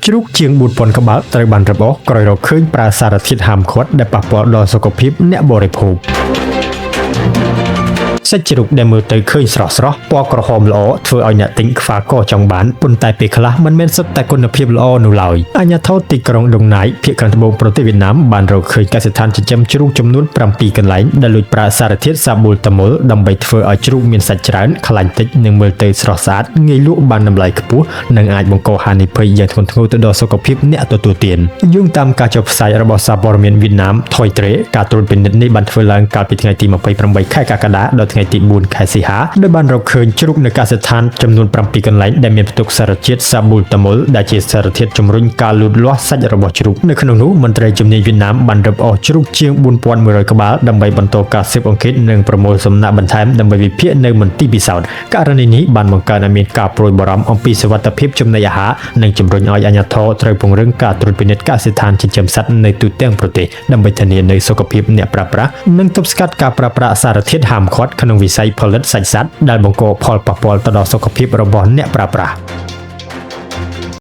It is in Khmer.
ជ្រូកជាង4000ក្បាលត្រូវបានរបោះក្រោយរកឃើញប្រើសារធាតុហាមឃាត់ដែលប៉ះពាល់ដល់សុខភាពអ្នកបរិភោគសាច់ជ្រូកដែលមើលទៅឃើញស្រស់ៗពណ៌ក្រហមល្អធ្វើឲ្យអ្នកទិញខ្វល់កចង់បានប៉ុន្តែពេលខ្លះមិនមែនសុទ្ធតែគុណភាពល្អនោះឡើយអាជ្ញាធរទីក្រុងដុងណាយភាគខាងត្បូងប្រទេសវៀតណាមបានរកឃើញកសិដ្ឋានចិញ្ចឹមជ្រូកចំនួន7កន្លែងដែលលួចប្រើសារធាតុសាប៊ូលតាមុលដើម្បីធ្វើឲ្យជ្រូកមានសាច់ច្រើនខ្លាញ់តិចនិងមើលទៅស្រស់ស្អាតងាយលក់បានតម្លៃខ្ពស់និងអាចបង្កហានិភ័យយ៉ាងធ្ងន់ធ្ងរទៅដល់សុខភាពអ្នកទទួលទានយោងតាមការចុះផ្សាយរបស់សារព័ត៌មានវៀតណាម Thoi Tre ការត្រួតពិនិត្យនេះបានធ្វើឡើងកាលពីថ្ងៃទី28ខែកក្កដាដល់ថ្ងៃទី4ខែសីហាដោយបានរកឃើញជ្រូកនៅកសិដ្ឋានចំនួន7កន្លែងដែលមានផ្ទុកសារជាតិសាប៊ូលតាមុលដែលជាសារធាតុជំរុញការលូតលាស់សាច់របស់ជ្រូកនៅក្នុងនោះមន្ត្រីជំនាញវៀតណាមបានរឹបអូសជ្រូកជាង4100ក្បាលដើម្បីបន្តការស៊ើបអង្កេតនិងប្រមូលសំណាក់បន្ថែមដើម្បីវិភាគនៅមន្ទីរពិសោធន៍ករណីនេះបានបង្កើនឲ្យមានការព្រួយបារម្ភអំពីសុវត្ថិភាពចំណីអាហារនិងជំរុញឲ្យអាជ្ញាធរត្រូវពង្រឹងការត្រួតពិនិត្យកសិដ្ឋានចិញ្ចឹមសត្វនៅទូទាំងប្រទេសដើម្បីធានានូវសុខភាពអ្នកប្រើប្រាស់និងទប់ស្កាត់ការប្រើប្រាស់សារធាតុហាមឃាត់ក្នុងវិស័យផលិតសាច់សត្វដែលបង្កផលប៉ះពាល់ទៅដល់សុខភាពរបស់អ្នកប្រើប្រាស់